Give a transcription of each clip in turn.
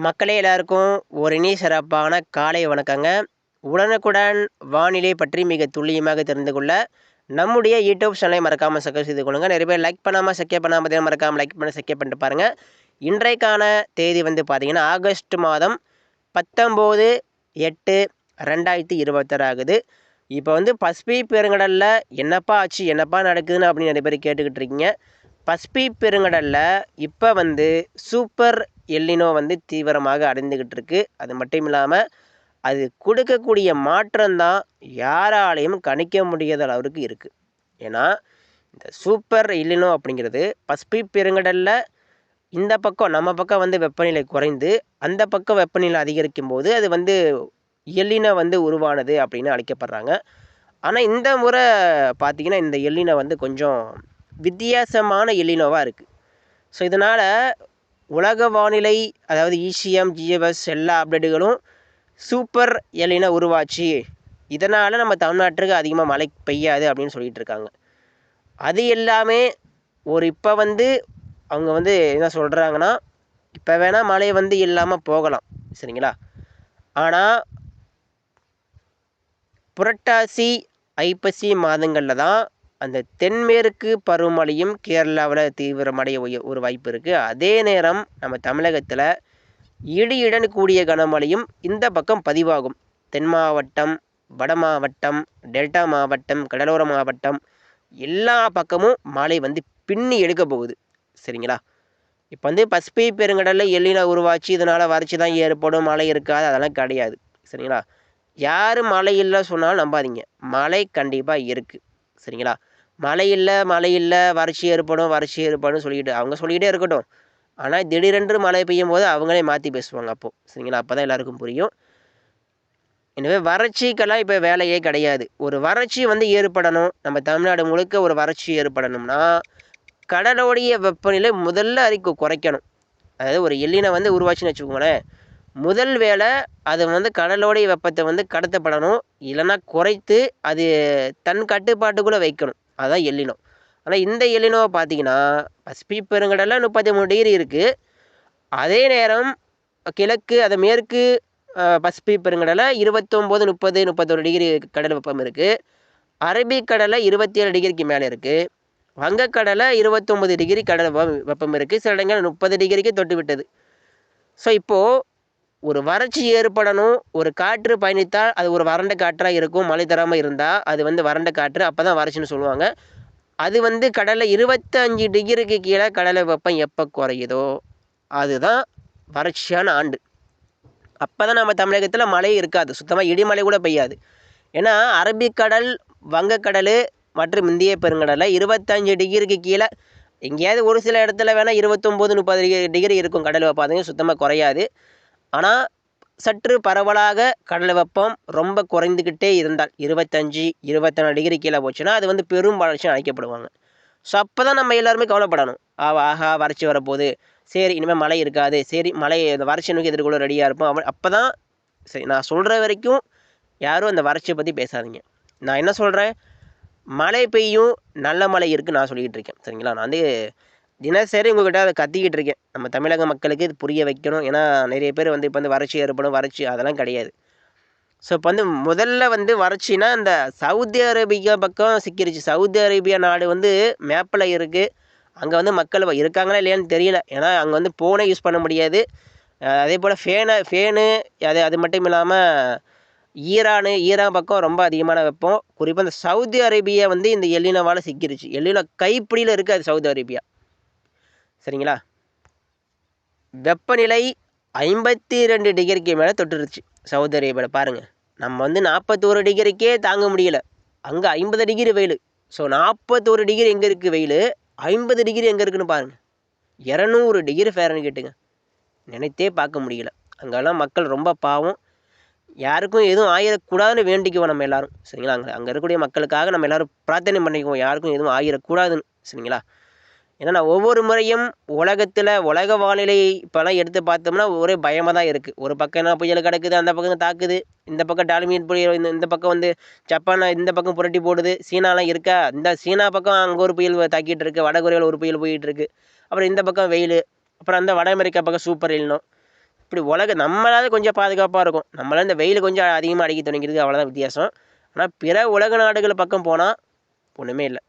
மக்களே எல்லாருக்கும் ஒரு இனிய சிறப்பான காலை வணக்கங்க. உடனுக்குடன் வானிலை பற்றி மிக துல்லியமாக தெரிந்து கொள்ள நம்முடைய யூடியூப் சேனலை மறக்காமல் சப்ஸ்கிரைப் செய்து கொள்ளுங்க. நிறைய பேர் லைக் பண்ணாமல் சப்ஸ்கிரைப் பண்ணாமல் மறக்காமல் லைக் பண்ணி சப்ஸ்கிரைப் பண்ணிட்டு பாருங்க. இன்றைக்கான தேதி வந்து பார்த்தீங்கன்னா ஆகஸ்ட் மாதம் 19/8/2026 ஆகுது. இப்போ வந்து பசிபிக் பெருங்கடலில் என்னப்பா ஆச்சு என்னப்பா நடக்குதுன்னு அப்படின்னு நிறைய பேர் கேட்டுக்கிட்டு இருக்கீங்க. பசிபிக் பெருங்கடலில் இப்போ வந்து சூப்பர் எல்லினோ வந்து தீவிரமாக அடைந்துக்கிட்டு இருக்கு. அது மட்டும் இல்லாமல் அது கொடுக்கக்கூடிய மாற்றம் தான் யாராலையும் கணிக்க முடியாத அளவுக்கு இருக்குது. ஏன்னா இந்த சூப்பர் எல்லினோ அப்படிங்கிறது பசிபிக் பெருங்கடலில் இந்த பக்கம் நம்ம பக்கம் வந்து வெப்பநிலை குறைந்து அந்த பக்கம் வெப்பநிலை அதிகரிக்கும் போது அது வந்து எல்லினோ வந்து உருவானது அப்படின்னு அழைக்கப்படுறாங்க. ஆனால் இந்த முறை பார்த்திங்கன்னா இந்த எல்லினோ வந்து கொஞ்சம் வித்தியாசமான எல்லினோவாக இருக்குது. ஸோ இதனால் உலக வானிலை அதாவது இசிஎம் ஜிஎஃப்எஸ் எல்லா அப்டேட்டுகளும் சூப்பர் எல்லினோ உருவாச்சு, இதனால் நம்ம தமிழ்நாட்டுக்கு அதிகமாக மழை பெய்யாது அப்படின்னு சொல்லிகிட்டு இருக்காங்க. அது எல்லாமே இப்போ வந்து அவங்க வந்து என்ன சொல்கிறாங்கன்னா, இப்போ வேணால் மழை வந்து இல்லாமல் போகலாம், சரிங்களா? ஆனால் புரட்டாசி ஐப்பசி மாதங்களில் தான் அந்த தென்மேற்கு பருவமழையும் கேரளாவில் தீவிரமடைய ஒரு வாய்ப்பு இருக்குது. அதே நேரம் நம்ம தமிழகத்தில் இடியுடன் கூடிய கனமழையும் இந்த பக்கம் பதிவாகும். தென் மாவட்டம், வட மாவட்டம், டெல்டா மாவட்டம், கடலோர மாவட்டம் எல்லா பக்கமும் மழை வந்து பின்னி எடுக்க போகுது, சரிங்களா? இப்போ வந்து பசிபிக் பெருங்கடலில் எல்லினோ உருவாச்சு, இதனால் வறட்சி தான் ஏற்படும், மழை இருக்காது, அதெல்லாம் கிடையாது, சரிங்களா? யார் மழை இல்லை சொன்னாலும் நம்பாதீங்க, மழை கண்டிப்பாக இருக்குது, சரிங்களா? மழை இல்லை வறட்சி ஏற்படும் சொல்லிக்கிட்டு அவங்க சொல்லிக்கிட்டே இருக்கட்டும். ஆனால் திடீரென்று மழை பெய்யும் போது அவங்களே மாற்றி பேசுவாங்க அப்போது, சரிங்களா? அப்போ தான் எல்லாருக்கும் புரியும். எனவே வறட்சிக்கெல்லாம் இப்போ வேலையே கிடையாது. ஒரு வறட்சி வந்து ஏற்படணும், நம்ம தமிழ்நாடு முழுக்க ஒரு வறட்சி ஏற்படணும்னா கடலோடைய வெப்பநிலை முதல்ல குறைக்கணும். அதாவது ஒரு எல்லினோ வந்து உருவாச்சுன்னு வச்சுக்கோங்களேன், முதல் வேலை அது வந்து கடலோடைய வெப்பத்தை வந்து கடத்தப்படணும், இல்லைன்னா குறைத்து அது தன் கட்டுப்பாட்டுக்குள்ளே வைக்கணும். அதுதான் எல்லினோ. ஆனால் இந்த எல்லினோவை பார்த்தீங்கன்னா பசிபிக் பெருங்கடலில் 33 டிகிரி இருக்குது. அதே நேரம் கிழக்கு அது மேற்கு பசிபிக் பெருங்கடலில் 29, 30, 31 டிகிரி கடல் வெப்பம் இருக்குது. அரபிக்கடலில் 27 டிகிரிக்கு மேலே இருக்குது. வங்கக்கடலில் 29 டிகிரி கடல் வெப்பம் இருக்குது. சில இடங்கள் 30 டிகிரிக்கு தொட்டு விட்டது. ஸோ இப்போது ஒரு வறட்சி ஏற்படணும், ஒரு காற்று பயணித்தால் அது ஒரு வறண்ட காற்றாக இருக்கும். மழை தராமல் இருந்தால் அது வந்து வறண்ட காற்று, அப்போ தான் வறட்சின்னு சொல்லுவாங்க. அது வந்து கடலில் 25 டிகிரிக்கு கீழே கடலை வெப்பம் எப்போ குறையுதோ அதுதான் வறட்சியான ஆண்டு. அப்போ தான் நம்ம தமிழகத்தில் மழை இருக்காது, சுத்தமாக இடிமழை கூட பெய்யாது. ஏன்னா அரபிக்கடல், வங்கக்கடல் மற்றும் இந்திய பெருங்கடலில் 25 டிகிரிக்கு கீழே எங்கேயாவது ஒரு சில இடத்துல வேணால் 29, 30 டிகிரி இருக்கும் கடல் வெப்பம், அதுங்க சுத்தமாக குறையாது. ஆனால் சற்று பரவலாக கடல் வெப்பம் ரொம்ப குறைந்துக்கிட்டே இருந்தால் 25, 24 டிகிரி கீழே போச்சுன்னா அது வந்து பெரும் வறட்சி அழைக்கப்படுவாங்க. ஸோ அப்போ தான் நம்ம எல்லாருமே கவலைப்படணும். ஆஹா வறட்சி வரப்போகுது, சரி இனிமேல் மழை இருக்காது, சரி மழை இந்த வறட்சி நோக்கி எதிர்கொள்ள ரெடியாக இருப்போம். அப்போ தான் சரி, நான் சொல்கிற வரைக்கும் யாரும் அந்த வறட்சியை பற்றி பேசாதீங்க. நான் என்ன சொல்கிறேன், மழை பெய்யும், நல்ல மழை இருக்குதுன்னு நான் சொல்லிக்கிட்டு இருக்கேன், சரிங்களா? நான் வந்து தினசரி உங்கள்கிட்ட அதை கத்திக்கிட்டு இருக்கேன். நம்ம தமிழக மக்களுக்கு இது புரிய வைக்கணும். ஏன்னா நிறைய பேர் வந்து இப்போ வந்து வறட்சி ஏற்படும், வறட்சி அதெல்லாம் கிடையாது. ஸோ இப்போ வந்து முதல்ல வந்து வறட்சினா இந்த சவுதி அரேபியா பக்கம் சிக்கிருச்சு. சவுதி அரேபியா நாடு வந்து மேப்பில் இருக்குது. அங்கே வந்து மக்கள் இருக்காங்களா இல்லையான்னு தெரியல. ஏன்னா அங்கே வந்து ஃபோனே யூஸ் பண்ண முடியாது. அதே போல் ஃபேனு அது மட்டும் இல்லாமல் ஈரான் பக்கம் ரொம்ப அதிகமான வெப்பம். குறிப்பாக இந்த சவுதி அரேபியா வந்து இந்த எல்லினோவால் சிக்கிருச்சு. எல்லினோ கைப்பிடியில் இருக்காது சவுதி அரேபியா, சரிங்களா? வெப்பநிலை 52 டிகிரிக்கு மேலே தொட்டுருச்சு சவுதி அரேபியாவில். பாருங்கள், நம்ம வந்து 41 டிகிரிக்கே தாங்க முடியல, அங்கே 50 டிகிரி வெயில். ஸோ 41 டிகிரி எங்கே இருக்குது வெயில், 50 டிகிரி எங்கே இருக்குதுன்னு பாருங்கள். 200 டிகிரி ஃபேரன்ஹீட்டுங்க, நினைத்தே பார்க்க முடியல. அங்கெல்லாம் மக்கள் ரொம்ப பாவம். யாருக்கும் எதுவும் ஆயிடக்கூடாதுன்னு வேண்டிக்குவோம் நம்ம எல்லோரும், சரிங்களா? அங்கே இருக்கக்கூடிய மக்களுக்காக நம்ம எல்லோரும் பிரார்த்தனை பண்ணிக்குவோம், யாருக்கும் எதுவும் ஆயிடக்கூடாதுன்னு, சரிங்களா? ஏன்னா நான் ஒவ்வொரு முறையும் உலக வானிலை இப்போலாம் எடுத்து பார்த்தோம்னா ஒரே பயமாக தான் இருக்குது. ஒரு பக்கம் என்ன புயல் கிடக்குது, அந்த பக்கம் தாக்குது, இந்த பக்கம் டால்மியன் புயல், இந்த பக்கம் வந்து ஜப்பான் இந்த பக்கம் புரட்டி போடுது, சீனாலாம் இருக்கா, இந்த சீனா பக்கம் அங்கே ஒரு புயல் தாக்கிட்டு இருக்குது, வடகொரியாவில் ஒரு புயல் போயிட்டு இருக்குது, அப்புறம் இந்த பக்கம் வெயில், அப்புறம் அந்த வட அமெரிக்கா பக்கம் சூப்பர் எல்லினோ. இப்படி நம்மளாவது கொஞ்சம் பாதுகாப்பாக இருக்கும். நம்மளால இந்த வெயில் கொஞ்சம் அதிகமாக அடிக்க தொடங்கிடுது, அவ்வளோதான் வித்தியாசம். ஆனால் பிற உலக நாடுகள் பக்கம் போனால் ஒன்றுமே இல்லை.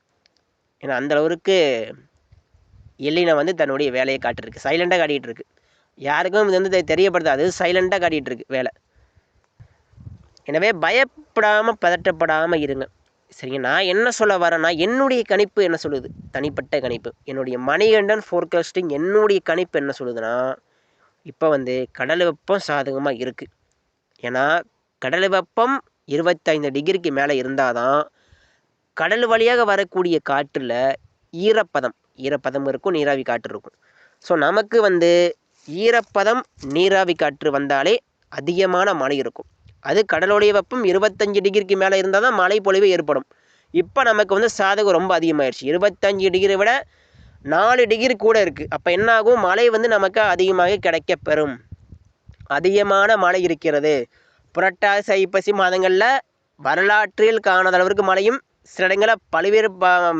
ஏன்னா அந்த அளவுக்கு எல்லினை வந்து தன்னுடைய வேலையை காட்டிருக்கு, சைலண்டாக காட்டிகிட்டு இருக்கு. யாருக்கும் இது வந்து தெரியப்படுத்தாது, சைலண்டாக காட்டிகிட்டு இருக்கு வேலை. எனவே பயப்படாமல் பதட்டப்படாமல் இருங்க. சரிங்க. நான் என்ன சொல்ல வரேன்னா, என்னுடைய கணிப்பு என்ன சொல்லுது, தனிப்பட்ட கணிப்பு, என்னுடைய மணிகண்டன் ஃபோர்காஸ்டிங் என்னுடைய கணிப்பு என்ன சொல்லுதுன்னா, இப்போ வந்து கடல் வெப்பம் சாதகமாக இருக்குது. ஏன்னா கடல் வெப்பம் 25 டிகிரிக்கு மேலே இருந்தால் தான் கடல் வழியாக வரக்கூடிய காற்றில் ஈரப்பதம் இருக்கும், நீராவி காற்று இருக்கும். ஸோ நமக்கு வந்து ஈரப்பதம் நீராவி காற்று வந்தாலே அதிகமான மழை இருக்கும். அது கடலுடைய வெப்பம் 25 டிகிரிக்கு மேலே இருந்தால் தான் மழை பொழிவு ஏற்படும். இப்போ நமக்கு வந்து சாதகம் ரொம்ப அதிகமாகிடுச்சு, 25 டிகிரி விட 4 டிகிரி கூட இருக்குது. அப்போ என்ன ஆகும், மழை வந்து நமக்கு அதிகமாக கிடைக்கப்பெறும். அதிகமான மழை இருக்கிறது. புரட்டாசி ஐப்பசி மாதங்களில் வரலாற்றில் காணாத அளவிற்கு மழையும், சில இடங்களில் பல்வேறு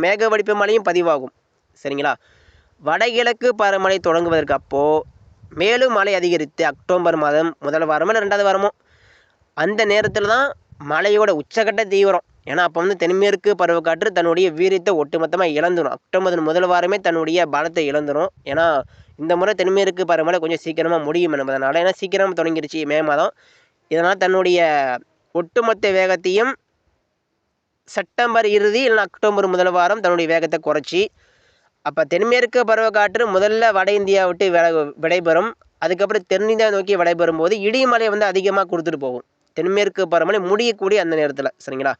மேக வெடிப்பு மழையும் பதிவாகும். சரிங்களா. வடகிழக்கு பருவமழை தொடங்குவதற்கு அப்போது மேலும் மழை அதிகரித்து அக்டோபர் மாதம் முதல் வாரமோ இல்லை 2வது வாரமோ அந்த நேரத்தில் தான் மழையோட உச்சக்கட்ட தீவிரம். ஏன்னா அப்போ வந்து தென்மேற்கு பருவக்காற்று தன்னுடைய வீரியத்தை ஒட்டுமொத்தமாக இழந்துடும். அக்டோபர் முதல் வாரமே தன்னுடைய பலத்தை இழந்துடும். ஏன்னா இந்த முறை தென்மேற்கு பருவமழை கொஞ்சம் சீக்கிரமாக முடியும் என்பதனால, ஏன்னா சீக்கிரமாக தொடங்கிடுச்சு மே மாதம். இதனால் தன்னுடைய ஒட்டுமொத்த வேகத்தையும் செப்டம்பர் இறுதி இல்லை அக்டோபர் முதல் வாரம் தன்னுடைய வேகத்தை குறைச்சி, அப்போ தென்மேற்கு பருவக்காற்று முதல்ல வட இந்தியா விட்டு விடைபெறும். அதுக்கப்புறம் தென்னிந்தியா நோக்கி விடைபெறும் போது இடிமலை வந்து அதிகமாக கொடுத்துட்டு போகும், தென்மேற்கு பருவமழை முடியக்கூடிய அந்த நேரத்தில். சரிங்களா.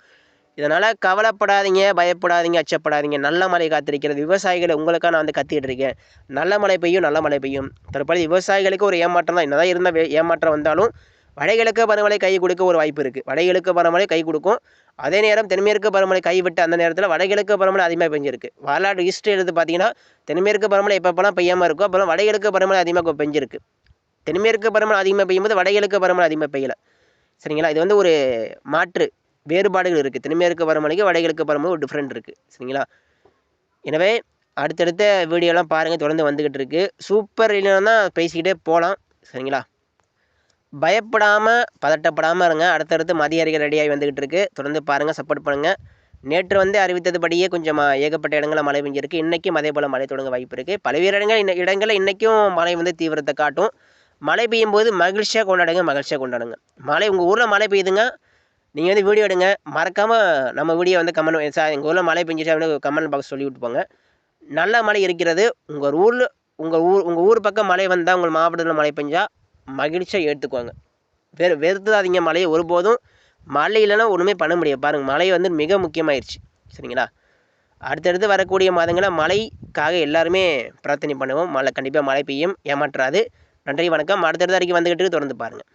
இதனால் கவலைப்படாதீங்க, பயப்படாதீங்க, அச்சப்படாதீங்க. நல்ல மழை காத்திருக்கிறது. விவசாயிகளை உங்களுக்காக நான் வந்து கத்திக்கிட்டு இருக்கேன். நல்ல மழை பெய்யும், நல்ல மழை பெய்யும். தற்போது விவசாயிகளுக்கு ஒரு ஏமாற்றம் தான். என்னதான் இருந்தால் ஏமாற்றம் வந்தாலும் வடகிழக்கு பருவமழை கை கொடுக்க ஒரு வாய்ப்பு இருக்குது. வடகிழக்கு பருவமழை கை கொடுக்கும். அதே நேரம் தென்மேற்கு பருவமழை கைவிட்ட அந்த நேரத்தில் வடகிழக்கு பருவமழை அதிகமாக பெஞ்சிருக்கு. வரலாற்று ஹிஸ்ட்ரி எடுத்து பார்த்தீங்கன்னா தென்மேற்கு பருவமழை எப்பப்போலாம் பெய்யாமல் இருக்கும், அப்புறம் வடகிழக்கு பருவமழை அதிகமாக பெஞ்சிருக்கு. தென்மேற்கு பருவமழை அதிகமாக பெய்யும்போது வடகிழக்கு பருவமழை அதிகமாக பெய்யலை. சரிங்களா. இது வந்து ஒரு மாற்று வேறுபாடுகள் இருக்குது. தென்மேற்கு பருவமழைக்கு வடகிழக்கு பருவமழை ஒரு டிஃப்ரெண்ட் இருக்குது. சரிங்களா. எனவே அடுத்தடுத்த வீடியோலாம் பாருங்கள், தொடர்ந்து வந்துக்கிட்டு இருக்குது. சூப்பர் இல்லைன்னா பேசிக்கிட்டே போகலாம். சரிங்களா. பயப்படாமல் பதட்டப்படாமல் இருங்க. அடுத்தடுத்து மதிய அறிக்கை ரெடியாகி வந்துக்கிட்டு இருக்குது. தொடர்ந்து பாருங்கள், சப்போர்ட் பண்ணுங்கள். நேற்று வந்து அறிவித்ததுபடியே கொஞ்சம் ஏகப்பட்ட இடங்களில் மழை பெஞ்சிருக்கு. இன்றைக்கும் அதே போல் மழை தொடங்க வாய்ப்பு இருக்குது. பல்வேறு இடங்களில் இன்றைக்கும் மழை வந்து தீவிரத்தை காட்டும். மழை பெய்யும் போது மகிழ்ச்சியாக கொண்டாடுங்க. மழை உங்கள் ஊரில் மழை பெய்யுதுங்க, நீங்கள் வந்து வீடியோ எடுங்க. மறக்காமல் நம்ம வீடியோ வந்து கமெண்ட், சார் எங்கள் ஊரில் மழை பெஞ்சிச்சு அப்படின்னு கமெண்ட் பாக்ஸ் சொல்லி விட்டு போங்க. நல்ல மழை இருக்கிறது உங்கள் ஊர் பக்கம் மழை வந்தால், உங்கள் மாவட்டத்தில் மழை பெஞ்சால் மகிழ்ச்சியாக ஏற்றுக்குவாங்க. வெறுத்துதாதீங்க மழையை ஒருபோதும். மழை இல்லைன்னா ஒன்றுமே பண்ண முடியாது. பாருங்கள், மழை வந்து மிக முக்கியமாயிருச்சு. சரிங்களா. அடுத்தடுத்து வரக்கூடிய மாதங்களில் மழைக்காக எல்லாருமே பிரார்த்தனை பண்ணுவோம். கண்டிப்பாக மழை பெய்யும், ஏமாற்றாது. நன்றி, வணக்கம். அடுத்தடுத்த அறிக்கை வந்துக்கிட்டு தொடர்ந்து பாருங்கள்.